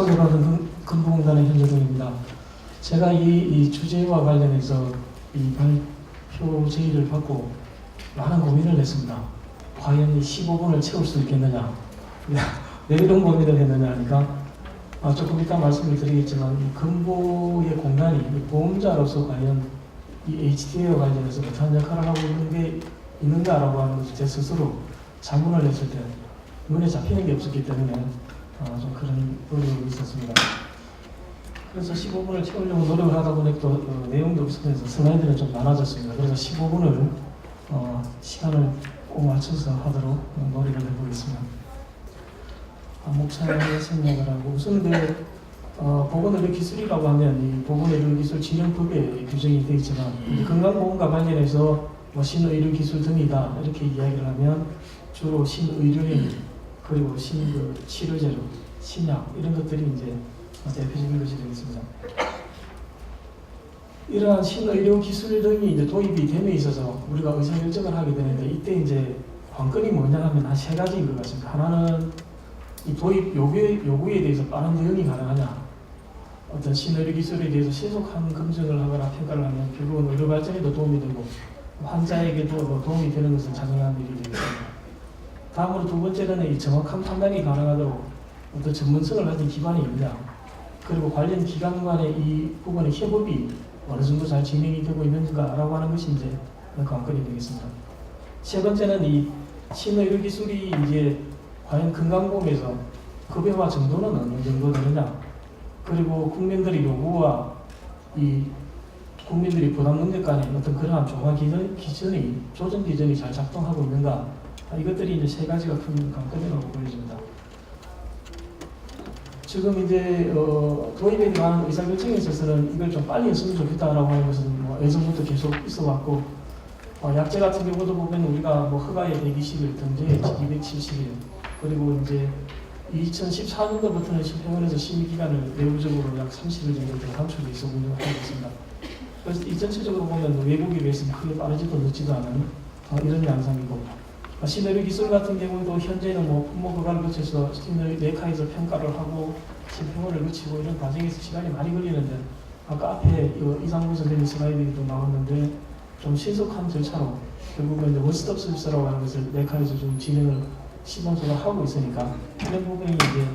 소개받은 근로공단의 현재동입니다. 제가 이 주제와 관련해서 이 발표 제의를 받고 많은 고민을 했습니다. 과연 이 15분을 채울 수 있겠느냐? 왜 이런 고민을 했느냐 하니까 조금 이따 말씀을 드리겠지만 이 근보의 공단이 이 보험자로서 과연 이 HTA와 관련해서 어떤 역할을 하고 있는 게 있는가라고 하는 것을 제 스스로 자문을 했을 때 눈에 잡히는 게 없었기 때문에 좀 그런 어려움이 있었습니다. 그래서 15분을 채우려고 노력을 하다 보니 또 내용도 없으면서 슬라이드는 좀 많아졌습니다. 그래서 15분을 시간을 꼭 맞춰서 하도록 노력을 해보겠습니다. 목차의 생략을 하고 우선 보건의료기술이라고 하면 이 보건의료기술 진흥법에 규정이 되어 있지만 건강보험과 관련해서 신의료기술 등이다 이렇게 이야기를 하면 주로 신의료행 그리고 치료제로 신약 이런 것들이 이제 대표적인 것이 되겠습니다. 이러한 신의료기술 등이 이제 도입이 됨에 있어서 우리가 의사결정을 하게 되는데 이때 이제 관건이 뭐냐 하면 한 세 가지인 것 같습니다. 하나는 이 도입 요구에 대해서 빠른 대응이 가능하냐, 어떤 신의료기술에 대해서 신속한 검증을 하거나 평가를 하면 결국은 의료 발전에도 도움이 되고 환자에게도 도움이 되는 것은 자명한 일이 되겠습니다. 다음으로 두 번째는 이 정확한 판단이 가능하도록 어떤 전문성을 가진 기관이 있느냐, 그리고 관련 기관 간의 이 부분의 협업이 어느 정도 잘 진행이 되고 있는가라고 하는 것이 이제 관건이 되겠습니다. 세 번째는 이 신의료기술이 이제 과연 건강보험에서 급여화 정도는 어느 정도 되느냐, 그리고 국민들의 요구와 이 국민들이 부담 능력 간의 어떤 그러한 조정 기준이 잘 작동하고 있는가, 이것들이 이제 세 가지가 큰 관건이라고 보여집니다. 지금 이제 도입에 대한 의사결정에 있어서는 이걸 좀 빨리 했으면 좋겠다라고 하는 것은 예전부터 계속 있어왔고, 약제 같은 경우도 보면 우리가 허가에 120일, 등재에 270일, 그리고 이제 2014년도부터는 심평원에서 심의기간을 내부적으로 약 30일 정도 단축이 있어 운영하고 있습니다. 그래서 이 전체적으로 보면 외국에 비해서는 크게 빠르지도 늦지도 않은 이런 양상이고, 신의료기술 같은 경우도 현재는 품목 허가를 거쳐서 내카에서 평가를 하고 심평원을 거치고 이런 과정에서 시간이 많이 걸리는데, 아까 앞에 이상무 선생님 슬라이드에도 나왔는데 좀 신속한 절차로 결국은 이제 원스톱 서비스라고 하는 것을 내카에서 좀 진행을 시범적으로 하고 있으니까 이런 부분이 이제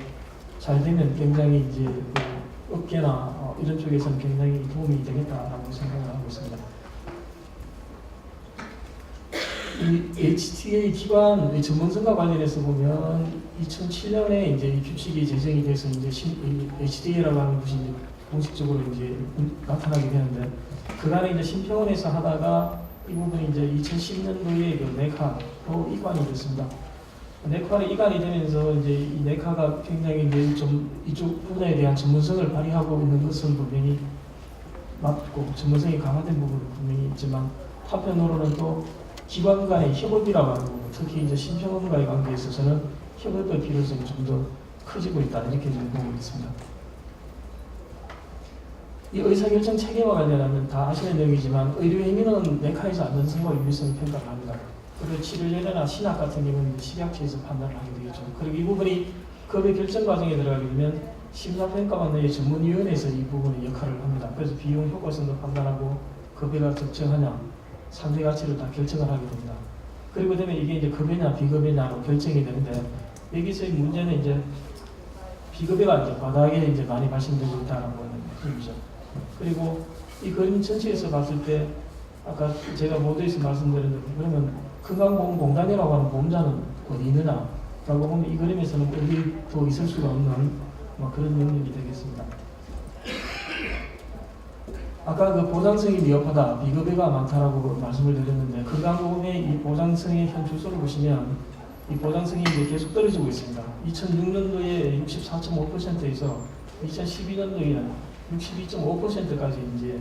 잘 되면 굉장히 이제 업계나 이런 쪽에서는 굉장히 도움이 되겠다라고 생각을 하고 있습니다. 이 HTA 기관 전문성과 관련해서 보면 2007년에 이제 이 규칙이 제정이 돼서 이제 HTA라고 하는 것이 이제 공식적으로 이제 나타나게 되는데, 그간에 이제 심평원에서 하다가 이 부분이 이제 2010년도에 그 네카로 이관이 됐습니다. 네카로 이관이 되면서 이제 이 네카가 굉장히 이제 좀 이쪽 분야에 대한 전문성을 발휘하고 있는 것은 분명히 맞고 전문성이 강화된 부분은 분명히 있지만, 한편으로는 또 기관 간의 협업이라고 하는 부분, 특히 이제 심평원과의 관계에 있어서는 협업의 필요성이 좀 더 커지고 있다 이렇게 좀 보고 있습니다. 이 의사결정 체계와 관련하면 다 아시는 내용이지만 의료행위는 네카에서 안전성과 유의성을 평가를 합니다. 그리고 치료제나 신약 같은 경우는 식약처에서 판단을 하게 되겠죠. 그리고 이 부분이 급여 결정 과정에 들어가게 되면 심사평가원 내의 전문위원회에서 이 부분의 역할을 합니다. 그래서 비용 효과성도 판단하고 급여가 적정하냐, 상대 가치를 다 결정을 하게 됩니다. 그리고 되면 이게 이제 급여냐 비급여냐로 결정이 되는데, 여기서의 문제는 이제 비급여가 이제 바닥에 이제 많이 발생되고 있다는 얘기죠. 그리고 이 그림 전체에서 봤을 때 아까 제가 모두에서 말씀드렸는데, 그러면 건강보험공단이라고 하는 보험자는 어디 있느냐 라고 보면 이 그림에서는 어디도 있을 수가 없는 그런 영역이 되겠습니다. 아까 그 보장성이 미흡하다, 비급여가 많다라고 말씀을 드렸는데, 건강보험의 이 보장성의 현 주소를 보시면 이 보장성이 이제 계속 떨어지고 있습니다. 2006년도에 64.5%에서 2012년도에는 62.5%까지 이제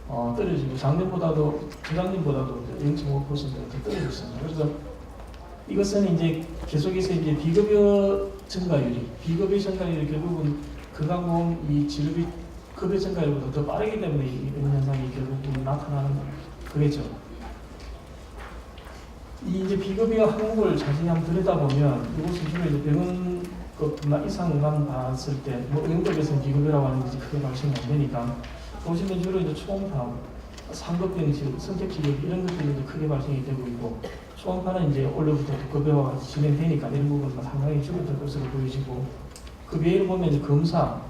떨어지고 작년보다도 재작년보다도 0.5% 더 떨어졌습니다. 그래서 이것은 이제 계속해서 이제 비급여 증가율이 결국은 건강보험 이 진료비 급여 증가율보다 더 빠르기 때문에 이런 현상이 결국은 나타나는 거겠죠. 이 이제 비급여 항목을 자세히 한번 들여다보면 이것은 주로 이제 병원 그것뿐만 이상만 봤을 때 뭐 응급에서는 비급여라고 하는 것이 크게 발생이 안 되니까 보시면 주로 이제 초음파, 상급병실, 성격지력 이런 것들이 이제 크게 발생이 되고 있고 초음파는 이제 원래부터 급여화가 진행되니까 이런 부분은 상당히 줄어들 것으로 보여지고 그 외에 보면 이제 검사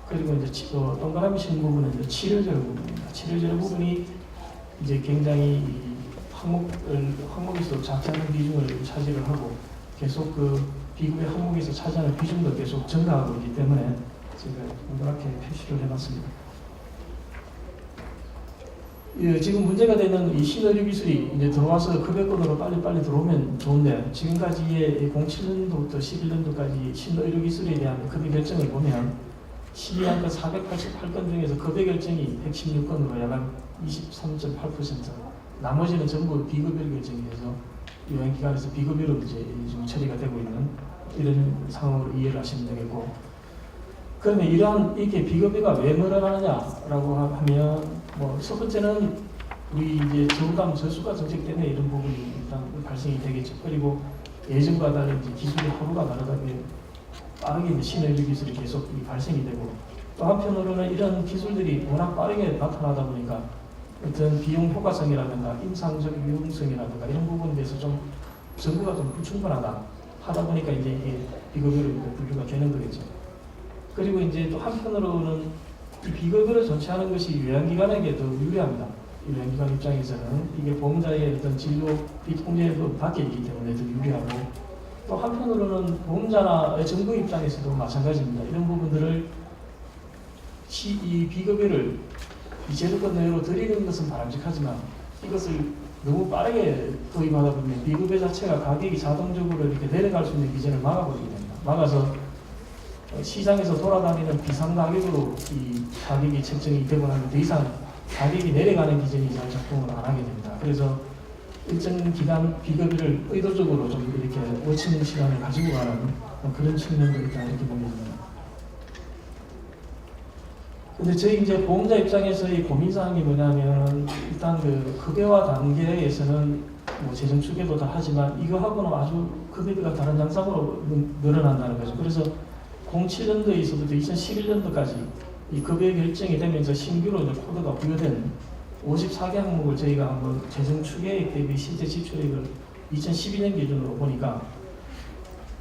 그리고 이제 동그라미 친 부분은 이제 치료제로 부분입니다. 치료제로 부분이 이제 굉장히 이 항목에서 작지않은 비중을 차지를 하고 계속 그 비급의 항목에서 차지하는 비중도 계속 증가하고 있기 때문에 제가 동그랗게 표시를 해놨습니다. 예, 지금 문제가 되는 이 신의료 기술이 이제 들어와서 급여권으로 빨리 들어오면 좋은데 지금까지의 07년도부터 11년도까지 신의료 기술에 대한 급여 결정을 보면 12안건 488건 중에서 급여 결정이 116건으로 약 23.8%, 나머지는 전부 비급여로 결정돼서 요양기관에서 비급여로 이제 좀 처리가 되고 있는 이런 상황으로 이해를 하시면 되겠고, 그러면 이렇게 비급여가 왜 늘어나느냐라고 하면 뭐 첫 번째는 우리 이제 저부담 저수가 정책 때문에 이런 부분이 일단 발생이 되겠죠. 그리고 예전과 달리 이제 기술이 하루가 다르다면 빠르게 이제 신의료 기술이 계속 발생이 되고, 또 한편으로는 이런 기술들이 워낙 빠르게 나타나다 보니까 어떤 비용 효과성이라든가 임상적 유용성이라든가 이런 부분에 대해서 좀 정보가 좀 불충분하다 하다 보니까 이제 이게 비급여로 분류가 되는 거겠죠. 그리고 이제 또 한편으로는 이 비급여를 전체하는 것이 요양기관에게 더 유리합니다. 요양기관 입장에서는 이게 보험자의 어떤 진료 비통제도 밖에 있기 때문에 더 유리하고, 또 한편으로는 보험자나 정부 입장에서도 마찬가지입니다. 이런 부분들을 이 비급여를 이 제도권 내로 드리는 것은 바람직하지만 이것을 너무 빠르게 도입하다 보면 비급여 자체가 가격이 자동적으로 이렇게 내려갈 수 있는 기전을 막아버리게 됩니다. 막아서 시장에서 돌아다니는 비상 가격으로 이 가격이 책정이 되고 나면 더 이상 가격이 내려가는 기전이 잘 작동을 안 하게 됩니다. 그래서 일정 기간 비급여를 의도적으로 좀 이렇게 오치는 시간을 가지고 가는 그런 측면도 있다 이렇게 보면 됩니다. 근데 저희 이제 보험자 입장에서의 고민사항이 뭐냐면 일단 그 급여화 단계에서는 뭐 재정 추계도 다 하지만 이거하고는 아주 급여가 다른 양상으로 늘어난다는 거죠. 그래서 07년도에 있어부터 2011년도까지 이 급여 결정이 되면서 신규로 이제 코드가 부여된 54개 항목을 저희가 한번 재정 추계액 대비 실제 지출액을 2012년 기준으로 보니까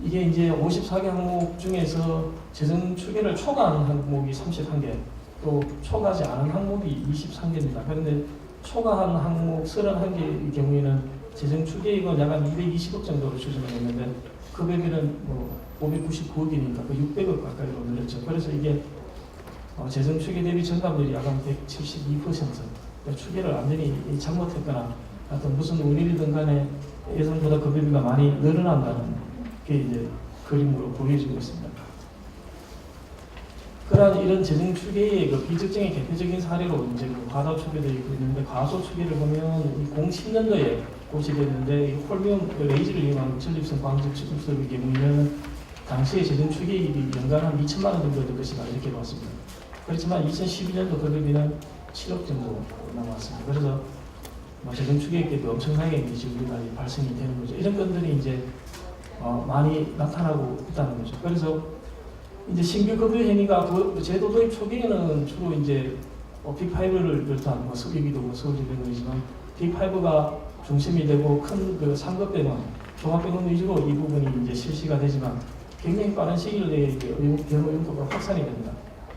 이게 이제 54개 항목 중에서 재정 추계를 초과하는 항목이 31개, 또 초과하지 않은 항목이 23개입니다. 그런데 초과한 항목 31개의 경우에는 재정 추계액은 약 220억 정도로 추정을 했는데 급여비는 뭐 599억이니까 그 600억 가까이로 늘렸죠. 그래서 이게 재정 추계 대비 증감률이 약 172%. 추계를 완전히 잘못했거나 어떤 무슨 원인이든 간에 예상보다 급여비가 많이 늘어난다는 게 이제 그림으로 보여지고 있습니다. 그러한 이런 재정 추계의 그 비특정의 대표적인 사례로 이제 그 과다 추계되어 있는데, 과소 추계를 보면 2010년도에 고시됐는데 홀미움 레이즈를 이용한 전립선 광적 치료법의 경우에는 당시에 재정 추계액이 연간 한 2천만 원 정도 될 것이다 이렇게 봤습니다. 그렇지만 2012년도 급여비는 7억 정도 남았습니다. 그래서 뭐 재정 추계액 대비 엄청나게 이제 지급이 발생이 되는 거죠. 이런 건들이 이제 많이 나타나고 있다는 거죠. 그래서 이제 신규 급여 행위가 제도 도입 초기에는 주로 이제 빅5를 비롯한 뭐 서울이기도 뭐 서울대병원이지만 빅5가 중심이 되고 큰 그 상급병원, 종합병원 위주로 이 부분이 이제 실시가 되지만 굉장히 빠른 시일 내에 병원 용도가 확산이 됩니다.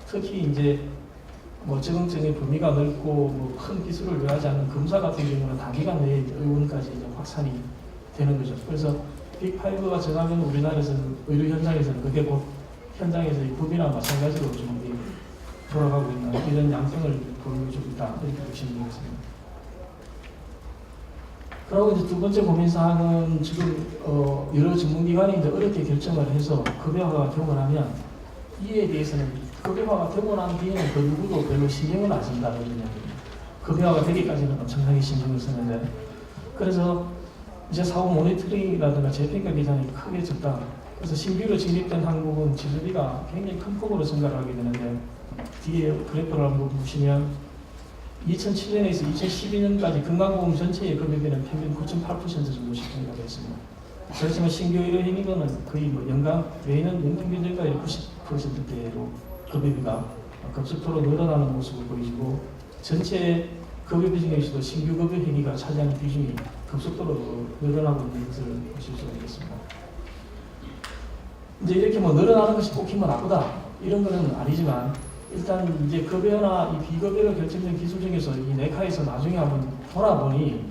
특히 이제 뭐 적응증의 범위가 넓고 뭐 큰 기술을 요하지 않는 검사 같은 경우는 단기간 내에 의원까지 이제 확산이 되는 거죠. 그래서 빅5가 정하면 우리나라에서는 의료 현장에서는 그게 곧 현장에서 이 법이나 마찬가지로 좀 돌아가고 있는 이런 양상을 보여주고 있다 이렇게 보시면 되겠습니다. 그리고 이제 두 번째 고민사항은 지금 여러 전문기관이 이제 어렵게 결정을 해서 급여화가 되고 나면 이에 대해서는 급여화가 되고 난 뒤에는 그 누구도 별로 신경을 안 쓴다 이런 이야기입니다. 급여화가 되기까지는 엄청나게 신경을 쓰는데, 그래서 이제 사후 모니터링이라든가 재평가 기간이 크게 적다. 그래서 신규로 진입된 항목은 지수비가 굉장히 큰 폭으로 증가를 하게 되는데, 뒤에 그래프를 한번 보시면 2007년에서 2012년까지 건강보험 전체의 급여비는 평균 9.8% 정도씩 증가가 했습니다. 그렇지만 신규 의료 행위는 거의 뭐 매년 연간 경쟁가의 90%대로 급여비가 급속도로 늘어나는 모습을 보이고 전체 급여비 중에서도 신규 급여 행위가 차지하는 비중이 급속도로 늘어나고 있는 것을 보실 수가 있겠습니다. 이제 이렇게 뭐 늘어나는 것이 꼭 힘은 나쁘다 이런 거는 아니지만 일단 이제 급여나 이 비급여로 결정된 기술 중에서 이 내카에서 나중에 한번 돌아보니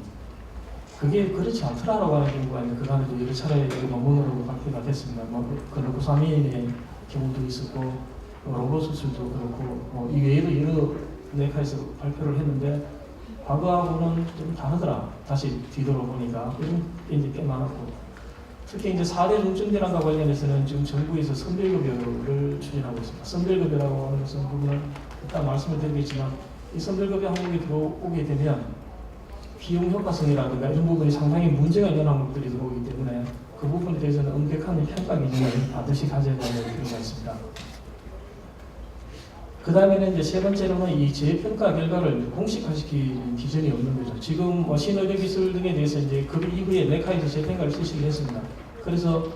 그게 그렇지 않더라라고 하는 경우가 있는데 그간에도 여러 차례 논문으로 발표가 됐습니다. 뭐 그렇고 3인의 경우도 있었고 로봇 수술도 그렇고 이 외에도 여러 내카에서 발표를 했는데 과거하고는 좀 다르더라. 다시 뒤돌아보니까 이런 게 이제 꽤 많았고 특히 이제 4대 중증질환과 관련해서는 지금 정부에서 선별급여를 추진하고 있습니다. 선별급여라고 하는 것은 부분을 일단 말씀을 드리겠지만 이 선별급여 항목이 들어오게 되면 비용 효과성이라든가 이런 부분이 상당히 문제가 있는 항목들이 들어오기 때문에 그 부분에 대해서는 엄격한 평가 기준을 반드시 가져야 되는 필요가 있습니다. 그 다음에는 이제 세 번째로는 이 재평가 결과를 공식화시키는 기준이 없는 거죠. 지금 신의료기술 등에 대해서 이제 그 이후에 내카에서 재평가를 실시를 했습니다. 그래서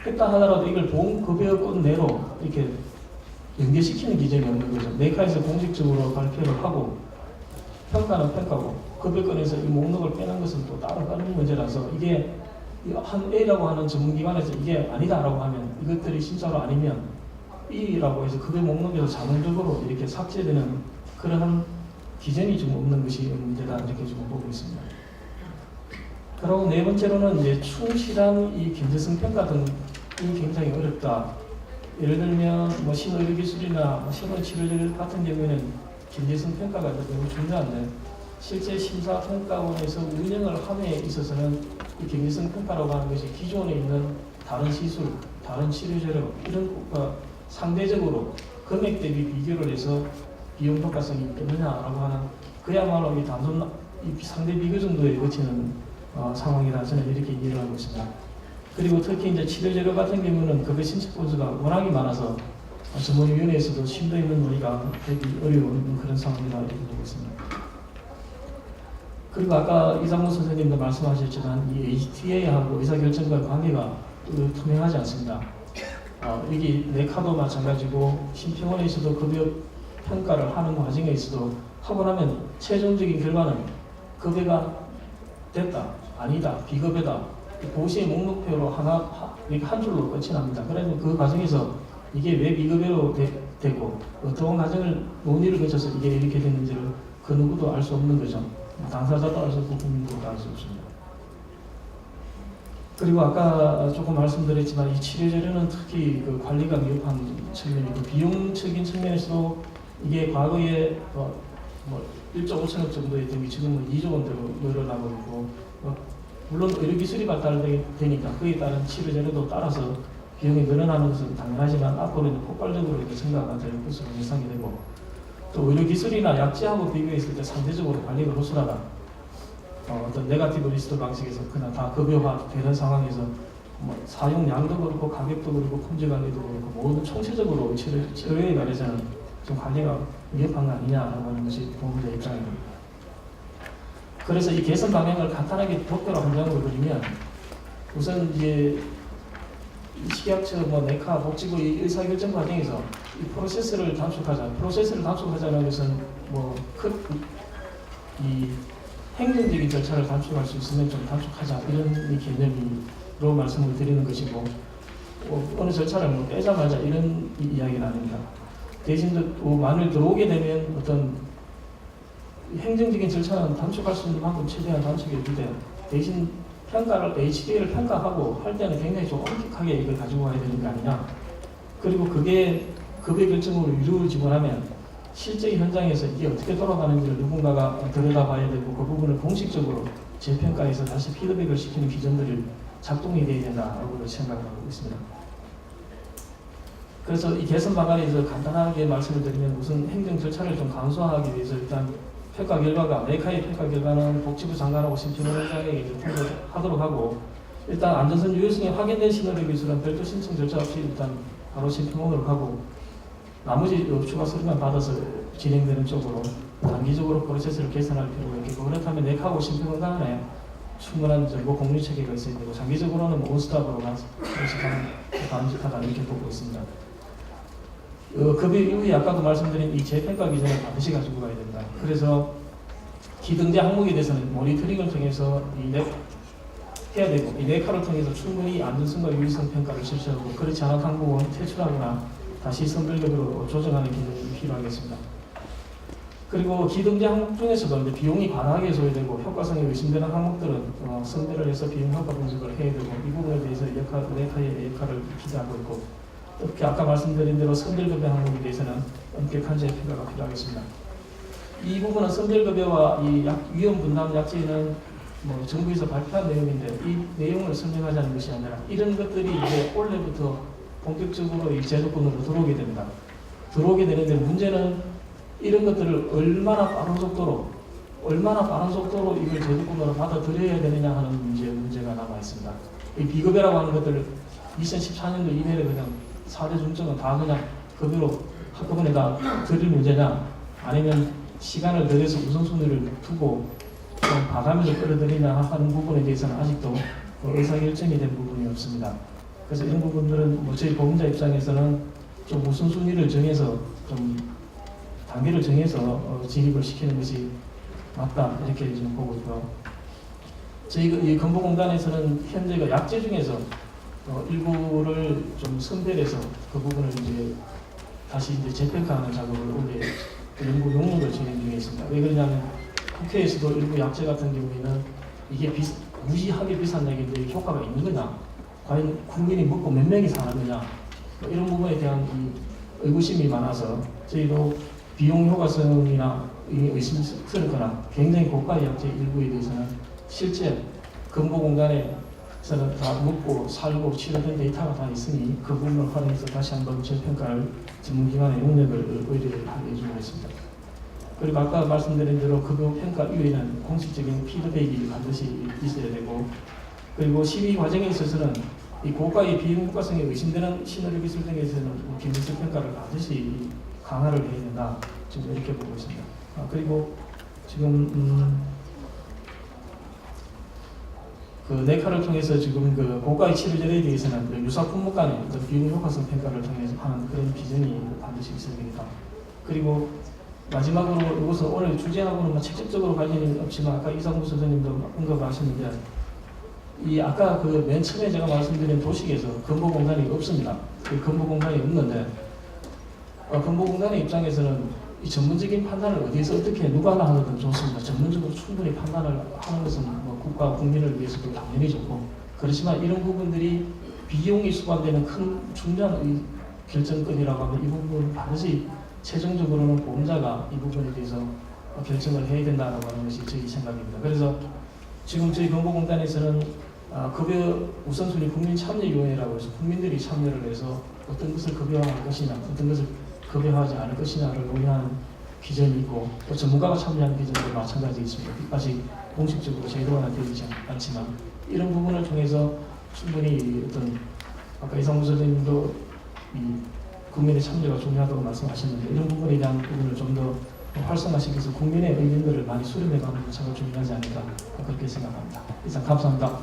했다 하더라도 이걸 보험급여권 내로 이렇게 연계시키는 기준이 없는 거죠. 내카에서 공식적으로 발표를 하고 평가는 평가고 급여권에서 이 목록을 빼는 것은 또 따로 다른 문제라서 이게 한 A라고 하는 전문기관에서 이게 아니다라고 하면 이것들이 진짜로 아니면 B라고 해서 급여 목록에서 자동적으로 이렇게 삭제되는 그러한 기준이 좀 없는 것이 문제다 이렇게 좀 보고 있습니다. 그리고 네 번째로는 이제 충실한 이 경제성 평가 등이 굉장히 어렵다. 예를 들면 신의료기술이나 신의치료제 같은 경우에는 경제성 평가가 매우 중요한데 실제 심사평가원에서 운영을 함에 있어서는 이 경제성 평가라고 하는 것이 기존에 있는 다른 시술, 다른 치료제로 이런 것과 상대적으로 금액 대비 비교를 해서 비용 효과성이 있느냐라고 하는 그야말로 이 단순 이 상대 비교 정도에 거치는 상황이라 저는 이렇게 이해를 하고 있습니다. 그리고 특히 이제 치료제로 같은 경우는 급여 신청 건수가 워낙에 많아서 전문위원회에서도 심도 있는 논의가 되기 어려운 그런 상황이라 이렇게 보고 있습니다. 그리고 아까 이상무 선생님도 말씀하셨지만 이 HTA하고 의사결정과 관계가 투명하지 않습니다. 여기 내카도 마찬가지고 심평원에서도 급여 평가를 하는 과정에 있어도 하고 나면 최종적인 결과는 급여가 됐다, 아니다, 비급여다 고시의 목록표로 한 줄로 끝이 납니다. 그래서 그 과정에서 이게 왜 비급여로 되고 어떤 과정을 논의를 거쳐서 이게 이렇게 됐는지를 그 누구도 알 수 없는 거죠. 당사자도 알 수 없고 국민도 알 수 없습니다. 그리고 아까 조금 말씀드렸지만 이 치료제료는 특히 그 관리가 미흡한 측면이고 비용적인 측면에서도 이게 과거에 1.5천억 정도의 돈이 지금은 2조 원대로 늘어나고 있고 물론 의료기술이 발달되니까 그에 따른 치료제료도 따라서 비용이 늘어나는 것은 당연하지만 앞으로는 폭발적으로 이렇게 증가가 될 것으로 예상이 되고 또 의료기술이나 약제하고 비교했을 때 상대적으로 관리가 허술하다. 어떤 네거티브 리스트 방식에서 그냥 다 급여화 되는 상황에서 사용량도 그렇고 가격도 그렇고 품질 관리도 그렇고 모든 총체적으로 치료에 관해서는 좀 관리가 미흡한 거 아니냐라고 하는 것이 보험자의 입장입니다. 그래서 이 개선 방향을 간단하게 도표로 한 장으로 그리면 우선 이제 식약처, 내카, 복지부 이 의사결정 과정에서 이 프로세스를 단축하자. 프로세스를 단축하자는 것은 이 행정적인 절차를 단축할 수 있으면 좀 단축하자 이런 이 개념으로 말씀을 드리는 것이고 어느 절차를 빼자 말자 이런 이야기는 아닙니다. 대신 만일 들어오게 되면 어떤 행정적인 절차는 단축할 수 있는 만큼 최대한 단축해 주되 대신 평가를 HDA를 평가하고 할 때는 굉장히 좀 엄격하게 이걸 가지고 가야 되는 거 아니냐. 그리고 그게 급여 결정으로 이루어지고 나면 실제 현장에서 이게 어떻게 돌아가는지를 누군가가 들여다봐야 되고 그 부분을 공식적으로 재평가해서 다시 피드백을 시키는 기준들이 작동이 되어야 된다고 생각하고 있습니다. 그래서 이 개선 방안에서 간단하게 말씀을 드리면 우선 행정 절차를 좀 간소화하기 위해서 일단 평가 결과가 메카의 평가 결과는 복지부 장관하고 심평원장에게 통보하도록 하고 일단 안전성 유효성이 확인된 신의료 기술은 별도 신청 절차 없이 일단 바로 심평원으로 가고 나머지 추가 서류만 받아서 진행되는 쪽으로 단기적으로 프로세스를 개선할 필요가 있고 그렇다면 내카하고 심평원 간에 충분한 정보 공유 체계가 있어야 되고 장기적으로는 뭐 원스톱으로 바람직하다 이렇게 보고 있습니다. 급여 이후에 아까도 말씀드린 이 재평가 기준을 반드시 가지고 가야 된다. 그래서 기등재 항목에 대해서는 모니터링을 통해서 해야 되고 이 네카를 통해서 충분히 안전성과 유의성 평가를 실시하고 그렇지 않은 항목은 퇴출하거나 다시 선별급여로 조정하는 기능이 필요하겠습니다. 그리고 기등재 항목 중에서도 이제 비용이 과다하게 소요되고 효과성이 의심되는 항목들은 선별을 해서 비용 효과 분석을 해야 되고 이 부분에 대해서 네카의 역할을 기대하고 있고 특히 아까 말씀드린 대로 선별급여 항목에 대해서는 엄격한 재평가가 필요하겠습니다. 이 부분은 선별급여와 이 위험 분담 약제는 뭐 정부에서 발표한 내용인데 이 내용을 설명하자는 것이 아니라 이런 것들이 이제 올해부터 본격적으로 이 제도권으로 들어오게 됩니다. 들어오게 되는데 문제는 이런 것들을 얼마나 빠른 속도로 이걸 제도권으로 받아들여야 되느냐 하는 문제가 남아 있습니다. 이 비급여라고 하는 것들을 2014년도 이내에 그냥 4대 중점은 다 그냥 급여로 한꺼번에 다 드릴 문제냐 아니면 시간을 들여서 우선순위를 두고 좀 봐가면서 끌어들이냐 하는 부분에 대해서는 아직도 의사결정이 된 부분이 없습니다. 그래서 이런 부분들은 뭐 저희 보험자 입장에서는 좀 우선순위를 정해서 좀 단계를 정해서 진입을 시키는 것이 맞다 이렇게 지금 보고 있고요. 저희 이 건보공단에서는 현재 그 약제 중에서 일부를 좀 선별해서 그 부분을 이제 다시 이제 재평가하는 작업을 올해 연구 용역을 진행 중에 있습니다. 왜 그러냐면 국회에서도 일부 약제 같은 경우에는 이게 무지하게 비싼 약인데 효과가 있는 거냐, 과연 국민이 먹고 몇 명이 사는 거냐, 뭐 이런 부분에 대한 의구심이 많아서 저희도 비용 효과성이나 의심스럽거나 굉장히 고가의 약제 일부에 대해서는 실제 건보공단에서는 다 먹고 살고 치료된 데이터가 다 있으니 그 부분을 활용해서 다시 한번 재평가를 전문기관의 용역을 의뢰를 하게 해주고 있습니다. 그리고 아까 말씀드린 대로 급여 평가 이후에는 공식적인 피드백이 반드시 있어야 되고 그리고 심의 과정에 있어서는 이 고가의 비용 효과성이 의심되는 시너리 기술 등에서는 기술적 평가를 반드시 강화를 해야 된다. 지금 이렇게 보고 있습니다. 그리고 지금 그 네카를 통해서 지금 그 고가의 치료제에 대해서는 유사 품목 간의 비용 효과성 평가를 통해서 하는 그런 기준이 반드시 있어야 됩니다. 그리고 마지막으로 이것은 오늘 주제하고는 직접적으로 관련이 없지만 아까 이상무 선생님도 언급하셨는데 이 아까 그 맨 처음에 제가 말씀드린 도식에서 건보공단이 없습니다. 그 건보공단이 없는데 건보공단의 입장에서는 이 전문적인 판단을 어디에서 어떻게 누가 하나 하든 좋습니다. 전문적으로 충분히 판단을 하는 것은 뭐 국가 국민을 위해서도 당연히 좋고 그렇지만 이런 부분들이 비용이 수반되는 큰 중요한 결정권이라고 하면 이 부분은 반드시 최종적으로는 보험자가 이 부분에 대해서 결정을 해야 된다고 하는 것이 저희 생각입니다. 그래서 지금 저희 건보공단에서는 급여 우선순위 국민참여위원회라고 해서 국민들이 참여를 해서 어떤 것을 급여할 것이냐 어떤 것을 급여하지 않을 것이냐를 논의하는 기준이 있고 또 전문가가 참여하는 기준도 마찬가지 있습니다. 아직 공식적으로 제도화되지 않지만 이런 부분을 통해서 충분히 어떤 아까 이상무 선생님도 이 국민의 참여가 중요하다고 말씀하셨는데 이런 부분에 대한 부분을 좀 더 활성화시켜서 국민의 의견들을 많이 수렴해가는 것이 중요하지 않을까 그렇게 생각합니다. 이상 감사합니다.